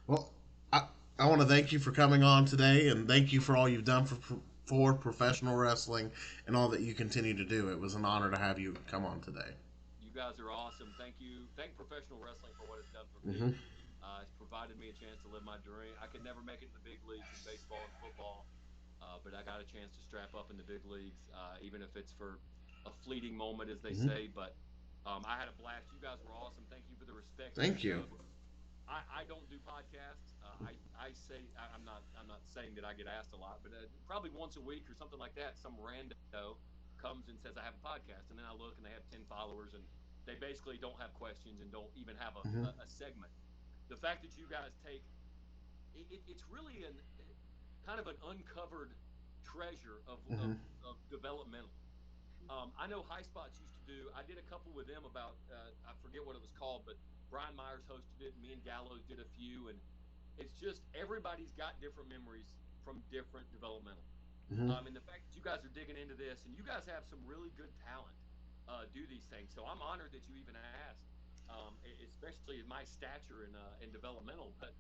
Well, I want to thank you for coming on today, and thank you for all you've done for professional wrestling and all that you continue to do. It was an honor to have you come on today. You guys are awesome. Thank you. Thank professional wrestling for what it's done for me. Mm-hmm. It's provided me a chance to live my dream. I could never make it to the big leagues in baseball and football, but I got a chance to strap up in the big leagues, even if it's for a fleeting moment, as they Mm-hmm. say. But I had a blast. You guys were awesome. Thank you for the respect that you Thank you. showed. I don't do podcasts. I say I'm not saying that I get asked a lot, but probably once a week or something like that, some rando comes and says I have a podcast, and then I look and they have 10 followers, and they basically don't have questions and don't even have Mm-hmm. a segment. The fact that you guys take it's really an kind of an uncovered treasure Mm-hmm. of developmental. I know High Spots used to do. I did a couple with them about I forget what it was called, but Brian Myers hosted it. And me and Gallows did a few, and it's just everybody's got different memories from different developmental. Mm-hmm. And the fact that you guys are digging into this, and you guys have some really good talent do these things. So I'm honored that you even asked, especially in my stature in developmental. But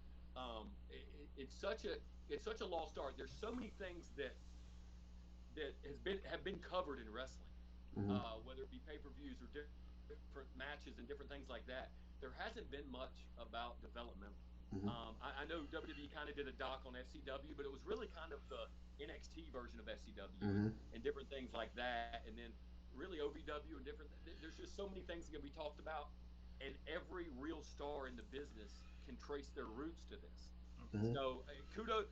it's such a lost art. There's so many things that have been covered in wrestling, Mm-hmm. whether it be pay per views or different matches and different things like that. There hasn't been much about developmental. Mm-hmm. I know WWE kind of did a doc on FCW, but it was really kind of the NXT version of FCW Mm-hmm. and different things like that. And then really OVW and different. There's just so many things that can be talked about, and every real star in the business can trace their roots to this. Mhm. So kudos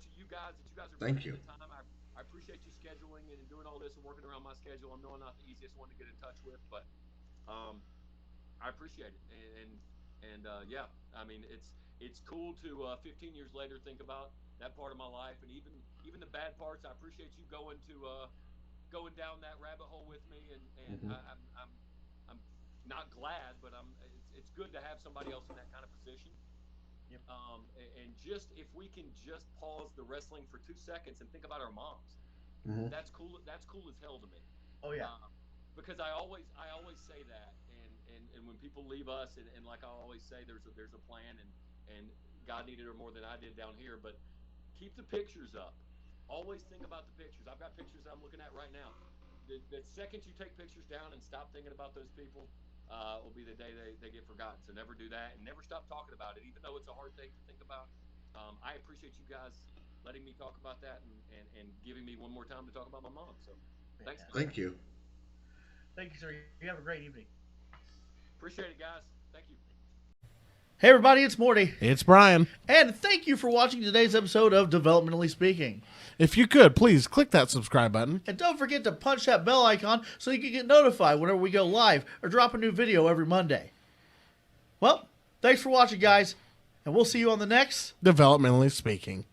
to you guys that you guys are Thank taking you. the time. I appreciate you scheduling and doing all this and working around my schedule. I'm not the easiest one to get in touch with, but um, I appreciate it. Yeah, I mean it's cool to 15 years later think about that part of my life, and even the bad parts. I appreciate you going down that rabbit hole with me, and Mhm. I'm not glad, but it's good to have somebody else in that kind of position. Yep. And just if we can just pause the wrestling for 2 seconds and think about our moms, Mhm. that's cool. That's cool as hell to me. Oh yeah. Because I always say that, and when people leave us, and like I always say, there's a plan, and God needed her more than I did down here, but keep the pictures up. Always think about the pictures. I've got pictures I'm looking at right now. The second you take pictures down and stop thinking about those people, will be the day they get forgotten. So never do that, and never stop talking about it, even though it's a hard thing to think about. I appreciate you guys letting me talk about that, and giving me one more time to talk about my mom. So thanks, Fantastic. man. Thank you. Thank you, sir. You have a great evening. Appreciate it, guys. Thank you. Hey, everybody, it's Morty. It's Brian. And thank you for watching today's episode of Developmentally Speaking. If you could, please click that subscribe button. And don't forget to punch that bell icon so you can get notified whenever we go live or drop a new video every Monday. Well, thanks for watching, guys. And we'll see you on the next Developmentally Speaking.